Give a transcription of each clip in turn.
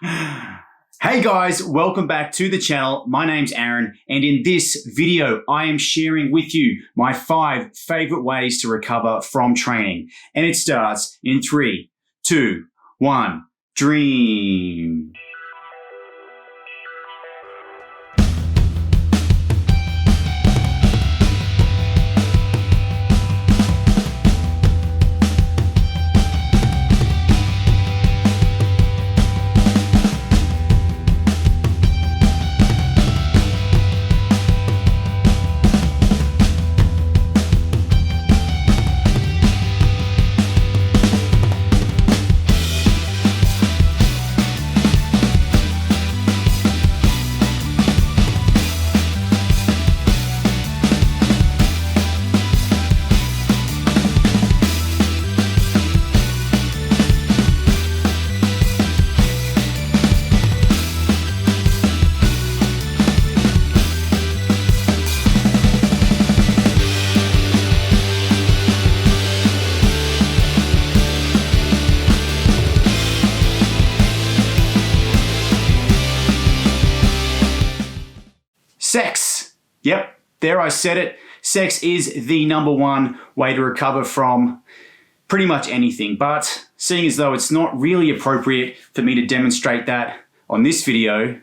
Hey guys, welcome back to the channel. My name's Aaron, and in this video, I am sharing with you my 5 favorite ways to recover from training. And it starts in 3, 2, 1, dream. Sex. Yep, there I said it. Sex is the #1 way to recover from pretty much anything, but seeing as though it's not really appropriate for me to demonstrate that on this video,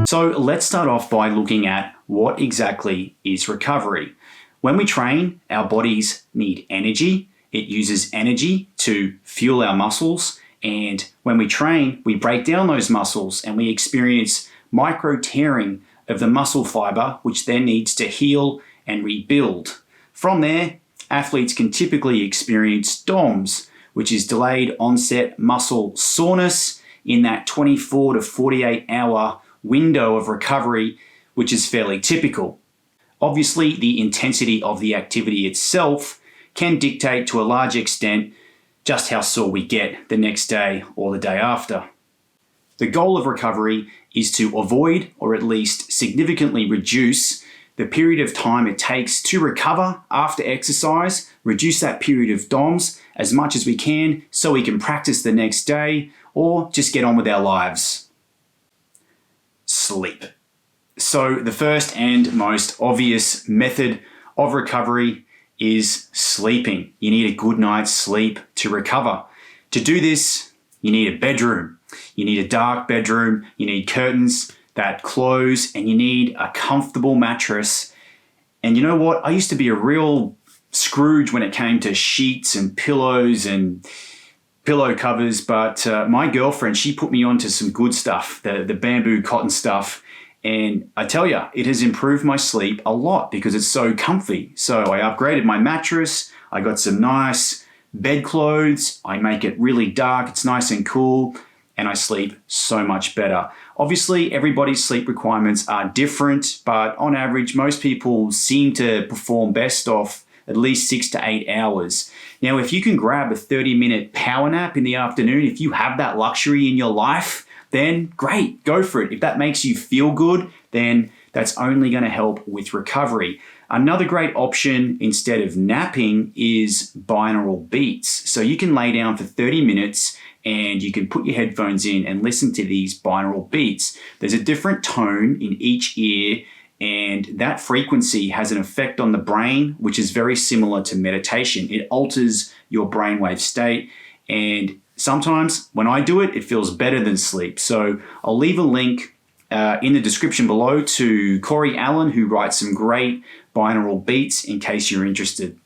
so let's start off by looking at what exactly is recovery. When we train, our bodies need energy. It uses energy to fuel our muscles. And when we train, we break down those muscles and we experience micro tearing of the muscle fiber, which then needs to heal and rebuild. From there, athletes can typically experience DOMS, which is delayed onset muscle soreness, in that 24 to 48 hour window of recovery, which is fairly typical. Obviously, the intensity of the activity itself can dictate to a large extent just how sore we get the next day or the day after. The goal of recovery is to avoid or at least significantly reduce the period of time it takes to recover after exercise, reduce that period of DOMS as much as we can so we can practice the next day or just get on with our lives. Sleep. So the first and most obvious method of recovery is sleeping. You need a good night's sleep to recover. To do this, you need a bedroom. You need a dark bedroom, you need curtains that close, and you need a comfortable mattress. And you know what? I used to be a real Scrooge when it came to sheets and pillows and pillow covers, but my girlfriend, she put me onto some good stuff, the bamboo cotton stuff. And I tell you, it has improved my sleep a lot because it's so comfy. So I upgraded my mattress. I got some nice bedclothes. I make it really dark. It's nice and cool. And I sleep so much better. Obviously, everybody's sleep requirements are different, but on average, most people seem to perform best off at least 6 to 8 hours. Now, if you can grab a 30-minute power nap in the afternoon, if you have that luxury in your life, then great, go for it. If that makes you feel good, then that's only going to help with recovery. Another great option instead of napping is binaural beats. So you can lay down for 30 minutes and you can put your headphones in and listen to these binaural beats. There's a different tone in each ear, and that frequency has an effect on the brain, which is very similar to meditation. It alters your brainwave state, and sometimes when I do it, it feels better than sleep. So I'll leave a link in the description below to Corey Allen, who writes some great binaural beats in case you're interested.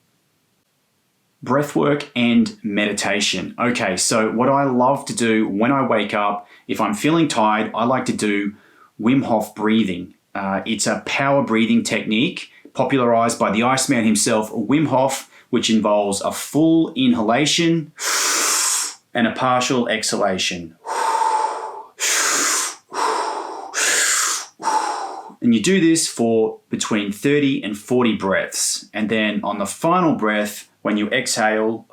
Breathwork and meditation. Okay, so what I love to do when I wake up, if I'm feeling tired, I like to do Wim Hof breathing. It's a power breathing technique popularized by the Iceman himself, Wim Hof, which involves a full inhalation and a partial exhalation. And you do this for between 30 and 40 breaths. And then on the final breath, when you exhale,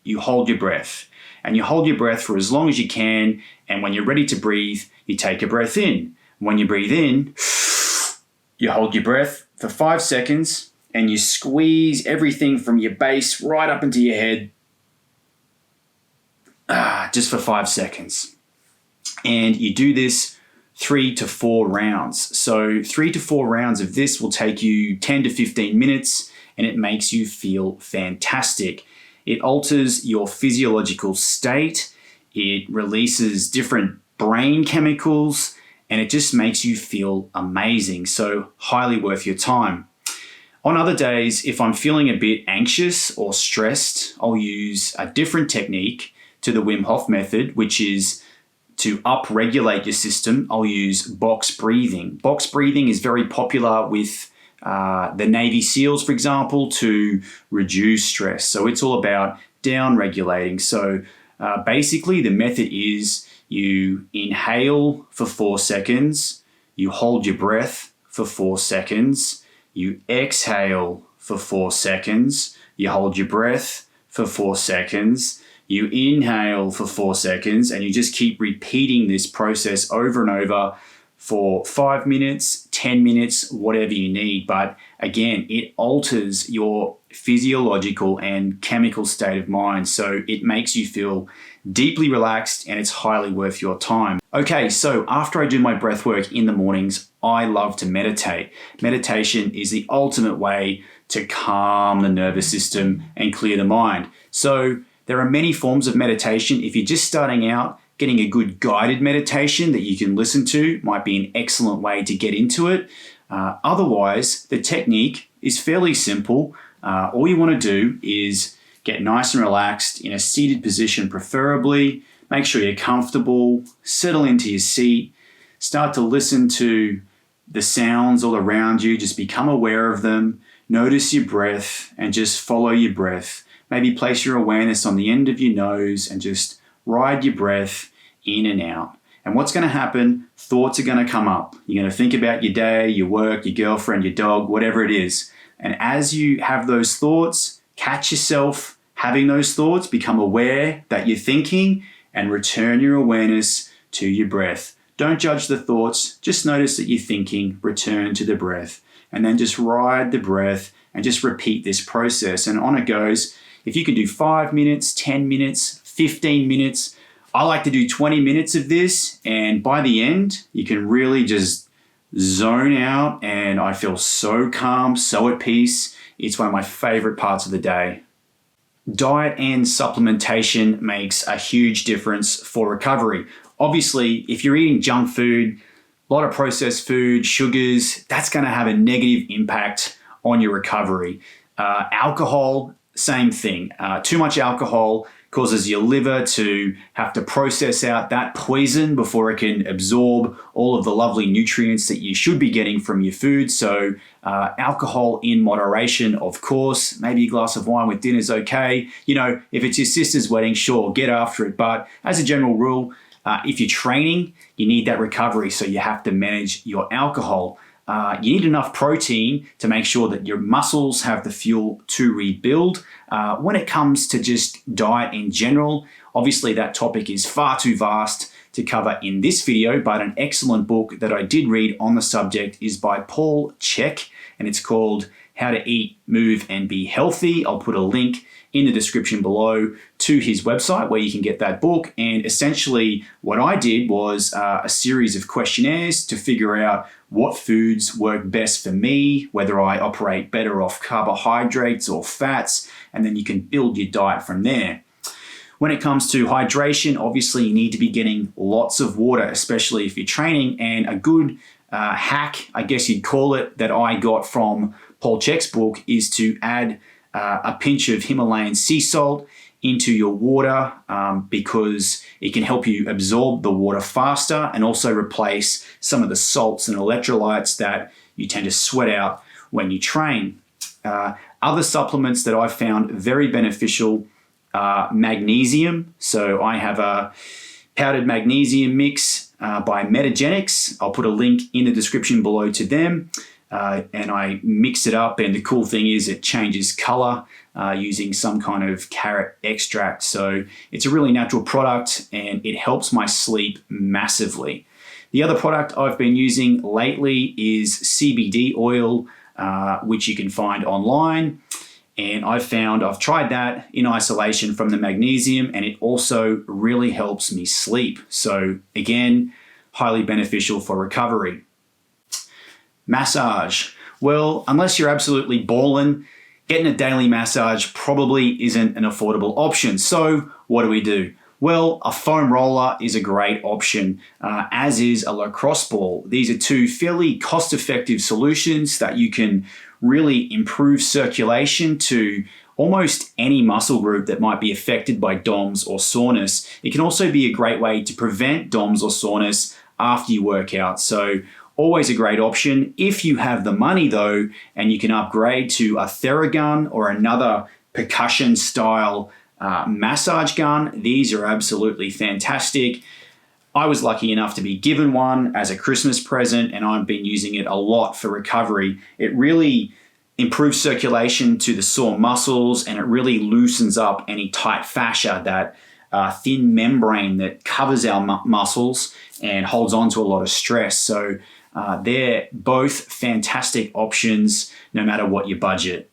you hold your breath. And you hold your breath for as long as you can. And when you're ready to breathe, you take a breath in. When you breathe in, you hold your breath for 5 seconds and you squeeze everything from your base right up into your head just for 5 seconds. And you do this 3 to 4 rounds. So 3 to 4 rounds of this will take you 10 to 15 minutes and it makes you feel fantastic. It alters your physiological state. It releases different brain chemicals and it just makes you feel amazing. So highly worth your time. On other days, if I'm feeling a bit anxious or stressed, I'll use a different technique to the Wim Hof method, which is to upregulate your system. I'll use box breathing. Box breathing is very popular with the Navy SEALs, for example, to reduce stress. So it's all about down regulating. So basically the method is you inhale for 4 seconds, you hold your breath for 4 seconds, you exhale for 4 seconds, you hold your breath for 4 seconds, you inhale for 4 seconds, and you just keep repeating this process over and over for 5 minutes, 10 minutes, whatever you need. But again, it alters your physiological and chemical state of mind. So it makes you feel deeply relaxed and it's highly worth your time. Okay, so after I do my breath work in the mornings, I love to meditate. Meditation is the ultimate way to calm the nervous system and clear the mind. So there are many forms of meditation. If you're just starting out, getting a good guided meditation that you can listen to might be an excellent way to get into it. Otherwise, the technique is fairly simple. All you want to do is get nice and relaxed in a seated position preferably. Make sure you're comfortable, settle into your seat, start to listen to the sounds all around you, just become aware of them, notice your breath and just follow your breath. Maybe place your awareness on the end of your nose and just ride your breath in and out. And what's going to happen? Thoughts are going to come up. You're going to think about your day, your work, your girlfriend, your dog, whatever it is. And as you have those thoughts, catch yourself having those thoughts, become aware that you're thinking, and return your awareness to your breath. Don't judge the thoughts, just notice that you're thinking, return to the breath, and then just ride the breath and just repeat this process. And on it goes. If you can do 5 minutes, 10 minutes, 15 minutes, I like to do 20 minutes of this, and by the end, you can really just zone out, and I feel so calm, so at peace. It's one of my favorite parts of the day. Diet and supplementation makes a huge difference for recovery. Obviously, if you're eating junk food, a lot of processed food, sugars, that's going to have a negative impact on your recovery. Alcohol, same thing. Too much alcohol causes your liver to have to process out that poison before it can absorb all of the lovely nutrients that you should be getting from your food. So alcohol in moderation, of course. Maybe a glass of wine with dinner is okay. You know, if it's your sister's wedding, sure, get after it. But as a general rule, if you're training, you need that recovery, so you have to manage your alcohol. You need enough protein to make sure that your muscles have the fuel to rebuild. When it comes to just diet in general, obviously that topic is far too vast to cover in this video, but an excellent book that I did read on the subject is by Paul Chek, and it's called How to Eat, Move, and Be Healthy. I'll put a link in the description below to his website where you can get that book. And essentially what I did was a series of questionnaires to figure out what foods work best for me, whether I operate better off carbohydrates or fats, and then you can build your diet from there. When it comes to hydration, obviously you need to be getting lots of water, especially if you're training. And a good hack, I guess you'd call it, that I got from Paul Chek's book is to add a pinch of Himalayan sea salt into your water because it can help you absorb the water faster and also replace some of the salts and electrolytes that you tend to sweat out when you train. Other supplements that I've found very beneficial are magnesium. So I have a powdered magnesium mix by Metagenics. I'll put a link in the description below to them. And I mix it up, and the cool thing is it changes color using some kind of carrot extract. So it's a really natural product and it helps my sleep massively. The other product I've been using lately is CBD oil, which you can find online. And I've tried that in isolation from the magnesium, and it also really helps me sleep. So again, highly beneficial for recovery. Massage. Well, unless you're absolutely balling, getting a daily massage probably isn't an affordable option. So what do? Well, a foam roller is a great option, as is a lacrosse ball. These are two fairly cost-effective solutions that you can really improve circulation to almost any muscle group that might be affected by DOMS or soreness. It can also be a great way to prevent DOMS or soreness after you work out. So always a great option. If you have the money though, and you can upgrade to a Theragun or another percussion style massage gun, these are absolutely fantastic. I was lucky enough to be given one as a Christmas present, and I've been using it a lot for recovery. It really improves circulation to the sore muscles, and it really loosens up any tight fascia, that thin membrane that covers our muscles and holds on to a lot of stress. So they're both fantastic options no matter what your budget.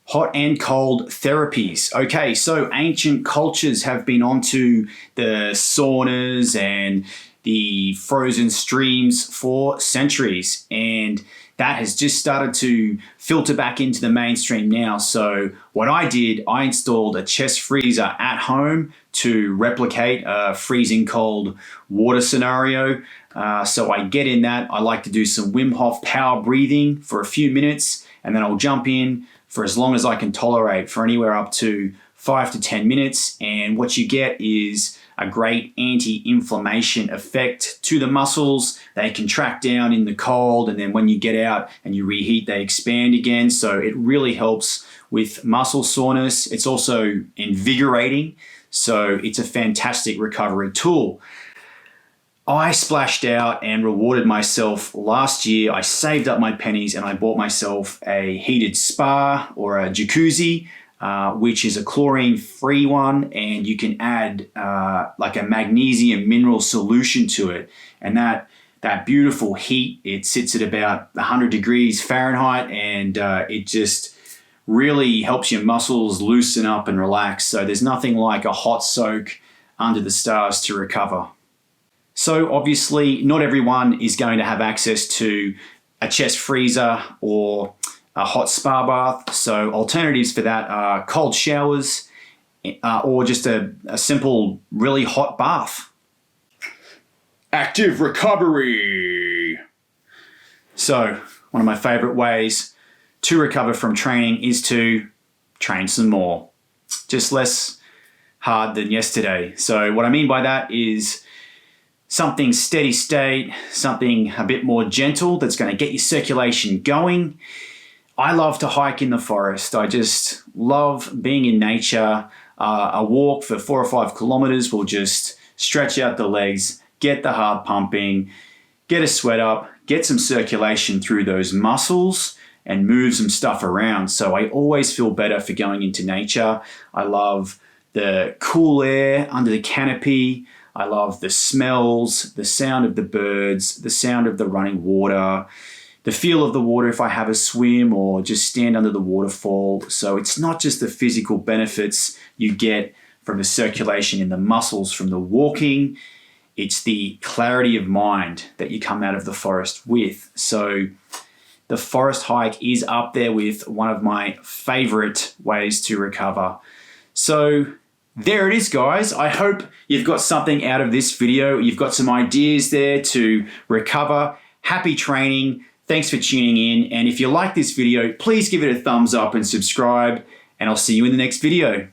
Hot and cold therapies. Okay, so ancient cultures have been onto the saunas and the frozen streams for centuries, and that has just started to filter back into the mainstream now. So what I did, I installed a chest freezer at home to replicate a freezing cold water scenario. So I get in that. I like to do some Wim Hof power breathing for a few minutes, and then I'll jump in for as long as I can tolerate, for anywhere up to 5 to 10 minutes. And what you get is a great anti-inflammation effect to the muscles. They contract down in the cold, and then when you get out and you reheat, they expand again. So it really helps with muscle soreness. It's also invigorating. So it's a fantastic recovery tool. I splashed out and rewarded myself last year. I saved up my pennies and I bought myself a heated spa or a jacuzzi, which is a chlorine-free one, and you can add like a magnesium mineral solution to it. And that beautiful heat, it sits at about 100 degrees Fahrenheit, and it just really helps your muscles loosen up and relax. So there's nothing like a hot soak under the stars to recover. So obviously not everyone is going to have access to a chest freezer or a hot spa bath. So alternatives for that are cold showers or just a simple, really hot bath. Active recovery. So one of my favorite ways to recover from training is to train some more, just less hard than yesterday. So what I mean by that is something steady state, something a bit more gentle that's going to get your circulation going. I love to hike in the forest. I just love being in nature. A walk for 4 or 5 kilometers will just stretch out the legs, get the heart pumping, get a sweat up, get some circulation through those muscles, and move some stuff around. So I always feel better for going into nature. I love the cool air under the canopy. I love the smells, the sound of the birds, the sound of the running water, the feel of the water if I have a swim or just stand under the waterfall. So it's not just the physical benefits you get from the circulation in the muscles from the walking, it's the clarity of mind that you come out of the forest with. So the forest hike is up there with one of my favorite ways to recover. So there it is, guys. I hope you've got something out of this video. You've got some ideas there to recover. Happy training. Thanks for tuning in. And if you like this video, please give it a thumbs up and subscribe, and I'll see you in the next video.